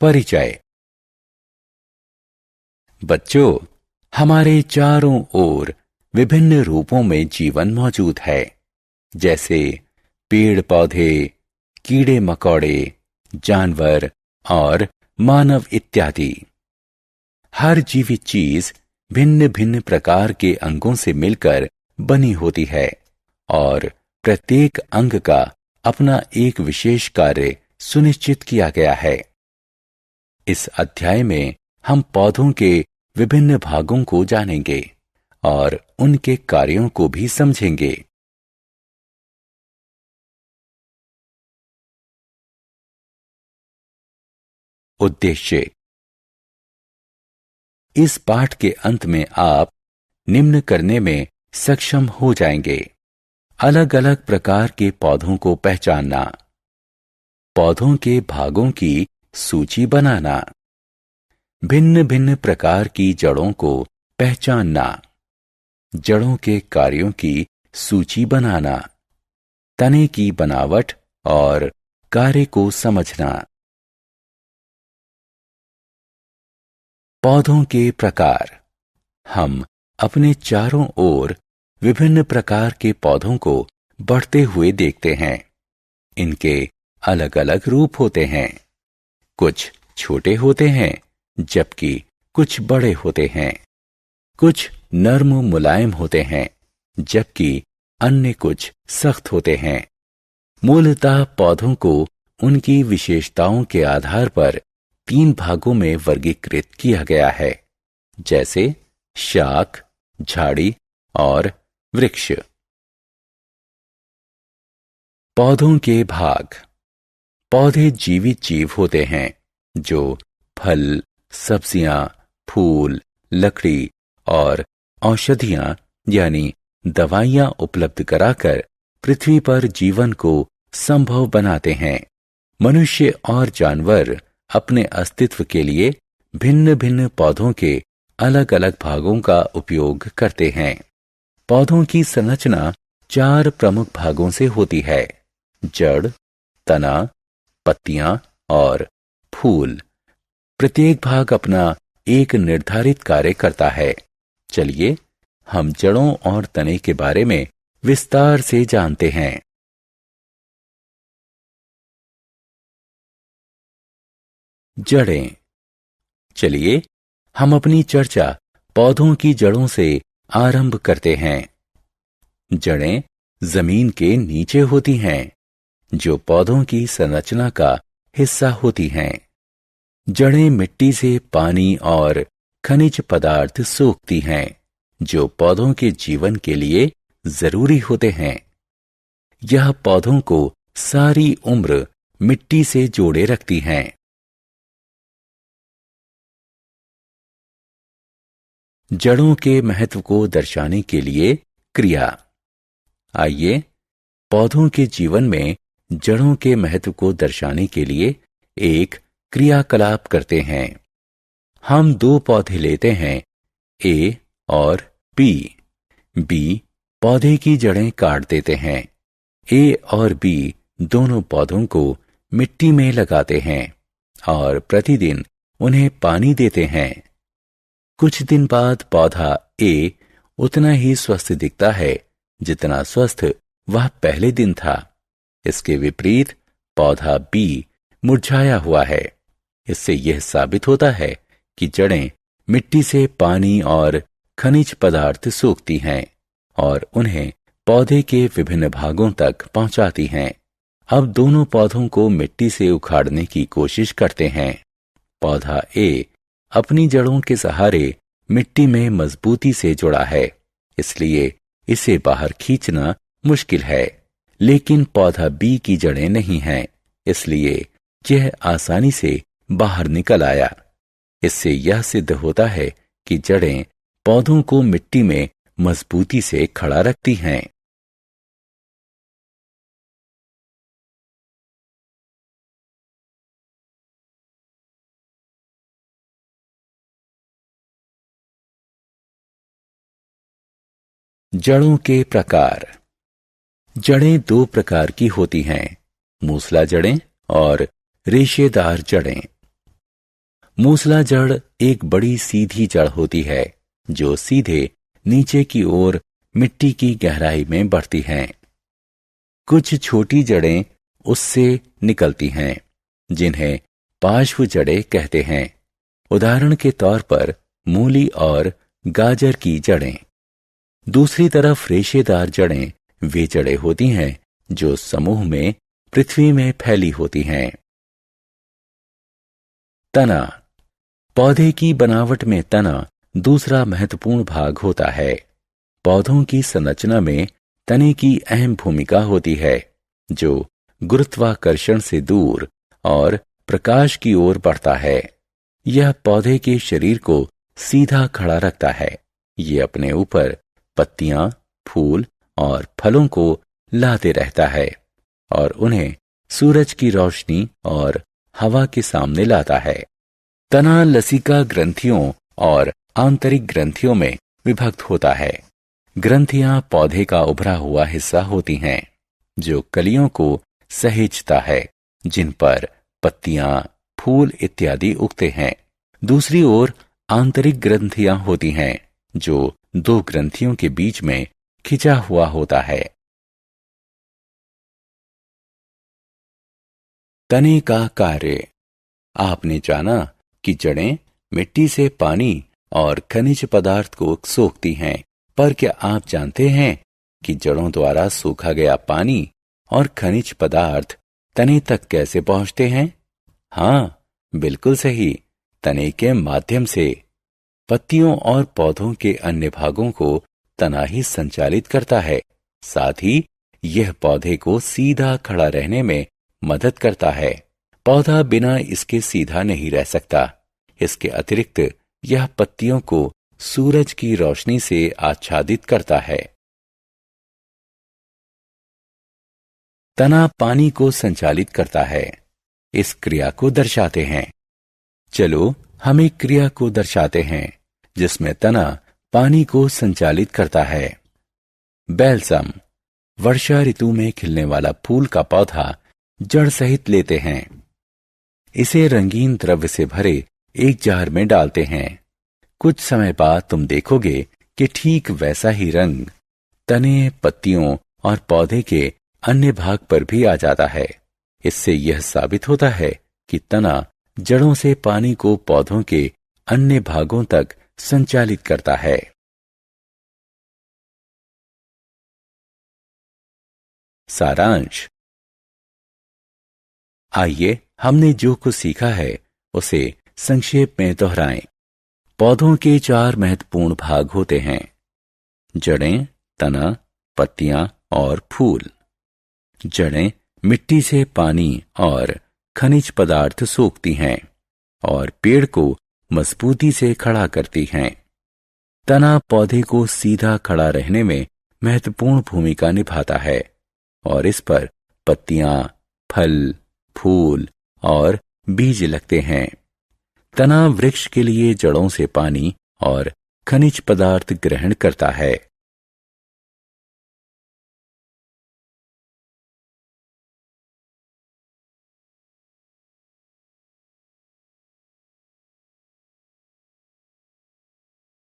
परिचय। बच्चों, हमारे चारों ओर विभिन्न रूपों में जीवन मौजूद है, जैसे पेड़ पौधे, कीड़े मकोड़े, जानवर और मानव इत्यादि। हर जीवित चीज भिन्न भिन्न प्रकार के अंगों से मिलकर बनी होती है और प्रत्येक अंग का अपना एक विशेष कार्य सुनिश्चित किया गया है। इस अध्याय में हम पौधों के विभिन्न भागों को जानेंगे और उनके कार्यों को भी समझेंगे। उद्देश्य। इस पाठ के अंत में आप निम्न करने में सक्षम हो जाएंगे: अलग अलग प्रकार के पौधों को पहचानना, पौधों के भागों की सूची बनाना, भिन्न भिन्न प्रकार की जड़ों को पहचानना, जड़ों के कार्यों की सूची बनाना, तने की बनावट और कार्य को समझना। पौधों के प्रकार। हम अपने चारों ओर विभिन्न प्रकार के पौधों को बढ़ते हुए देखते हैं। इनके अलग अलग रूप होते हैं। कुछ छोटे होते हैं, जबकि कुछ बड़े होते हैं। कुछ नर्म मुलायम होते हैं, जबकि अन्य कुछ सख्त होते हैं। मूलतः पौधों को उनकी विशेषताओं के आधार पर 3 भागों में वर्गीकृत किया गया है, जैसे शाख, झाड़ी और वृक्ष। पौधों के भाग। पौधे जीवित जीव होते हैं जो फल, सब्जियां, फूल, लकड़ी और औषधियां यानी दवाइयां उपलब्ध कराकर पृथ्वी पर जीवन को संभव बनाते हैं। मनुष्य और जानवर अपने अस्तित्व के लिए भिन्न भिन्न पौधों के अलग अलग भागों का उपयोग करते हैं। पौधों की संरचना 4 प्रमुख भागों से होती है: जड़, तना, पत्तियां और फूल। प्रत्येक भाग अपना एक निर्धारित कार्य करता है। चलिए हम जड़ों और तने के बारे में विस्तार से जानते हैं। जड़ें। चलिए हम अपनी चर्चा पौधों की जड़ों से आरंभ करते हैं। जड़ें जमीन के नीचे होती हैं, जो पौधों की संरचना का हिस्सा होती हैं। जड़ें मिट्टी से पानी और खनिज पदार्थ सोखती हैं, जो पौधों के जीवन के लिए जरूरी होते हैं। यह पौधों को सारी उम्र मिट्टी से जोड़े रखती हैं। जड़ों के महत्व को दर्शाने के लिए क्रिया। आइए पौधों के जीवन में जड़ों के महत्व को दर्शाने के लिए एक क्रियाकलाप करते हैं। हम 2 पौधे लेते हैं, ए और बी। बी पौधे की जड़ें काट देते हैं। ए और बी दोनों पौधों को मिट्टी में लगाते हैं और प्रतिदिन उन्हें पानी देते हैं। कुछ दिन बाद पौधा ए उतना ही स्वस्थ दिखता है जितना स्वस्थ वह पहले दिन था। इसके विपरीत पौधा बी मुरझाया हुआ है। इससे यह साबित होता है कि जड़ें मिट्टी से पानी और खनिज पदार्थ सोखती हैं और उन्हें पौधे के विभिन्न भागों तक पहुंचाती हैं। अब दोनों पौधों को मिट्टी से उखाड़ने की कोशिश करते हैं। पौधा ए अपनी जड़ों के सहारे मिट्टी में मजबूती से जुड़ा है, इसलिए इसे बाहर खींचना मुश्किल है। लेकिन पौधा बी की जड़ें नहीं हैं, इसलिए यह आसानी से बाहर निकल आया। इससे यह सिद्ध होता है कि जड़ें पौधों को मिट्टी में मजबूती से खड़ा रखती हैं। जड़ों के प्रकार। जड़ें 2 प्रकार की होती हैं: मूसला जड़ें और रेशेदार जड़ें। मूसला जड़ एक बड़ी सीधी जड़ होती है जो सीधे नीचे की ओर मिट्टी की गहराई में बढ़ती हैं। कुछ छोटी जड़ें उससे निकलती हैं जिन्हें पार्श्व जड़ें कहते हैं। उदाहरण के तौर पर मूली और गाजर की जड़ें। दूसरी तरफ रेशेदार जड़ें वे जड़ें होती हैं जो समूह में पृथ्वी में फैली होती हैं। तना। पौधे की बनावट में तना दूसरा महत्वपूर्ण भाग होता है। पौधों की संरचना में तने की अहम भूमिका होती है जो गुरुत्वाकर्षण से दूर और प्रकाश की ओर बढ़ता है। यह पौधे के शरीर को सीधा खड़ा रखता है। ये अपने ऊपर पत्तियां, फूल और फलों को लाते रहता है और उन्हें सूरज की रोशनी और हवा के सामने लाता है। तना लसिका ग्रंथियों और आंतरिक ग्रंथियों में विभक्त होता है। ग्रंथियां पौधे का उभरा हुआ हिस्सा होती हैं जो कलियों को सहेजता है जिन पर पत्तियां, फूल इत्यादि उगते हैं। दूसरी ओर आंतरिक ग्रंथियां होती हैं जो दो ग्रंथियों के बीच में खिंचा हुआ होता है। तने का कार्य। आपने जाना कि जड़ें मिट्टी से पानी और खनिज पदार्थ को सोखती हैं, पर क्या आप जानते हैं कि जड़ों द्वारा सोखा गया पानी और खनिज पदार्थ तने तक कैसे पहुंचते हैं? हाँ, बिल्कुल सही, तने के माध्यम से। पत्तियों और पौधों के अन्य भागों को तना ही संचालित करता है। साथ ही यह पौधे को सीधा खड़ा रहने में मदद करता है। पौधा बिना इसके सीधा नहीं रह सकता। इसके अतिरिक्त यह पत्तियों को सूरज की रोशनी से आच्छादित करता है। तना पानी को संचालित करता है। इस क्रिया को दर्शाते हैं। चलो हम एक क्रिया को दर्शाते हैं जिसमें तना पानी को संचालित करता है। बैल्सम। वर्षा ऋतु में खिलने वाला फूल का पौधा जड़ सहित लेते हैं। इसे रंगीन द्रव्य से भरे एक जार में डालते हैं। कुछ समय बाद तुम देखोगे कि ठीक वैसा ही रंग तने, पत्तियों और पौधे के अन्य भाग पर भी आ जाता है। इससे यह साबित होता है कि तना जड़ों से पानी को पौधों के अन्य भागों तक संचालित करता है। सारांश। आइए हमने जो कुछ सीखा है उसे संक्षेप में दोहराएं। पौधों के 4 महत्वपूर्ण भाग होते हैं: जड़ें, तना, पत्तियां और फूल। जड़ें मिट्टी से पानी और खनिज पदार्थ सोखती हैं और पेड़ को मजबूती से खड़ा करती हैं। तना पौधे को सीधा खड़ा रहने में महत्वपूर्ण भूमिका निभाता है और इस पर पत्तियां, फल, फूल और बीज लगते हैं। तना वृक्ष के लिए जड़ों से पानी और खनिज पदार्थ ग्रहण करता है।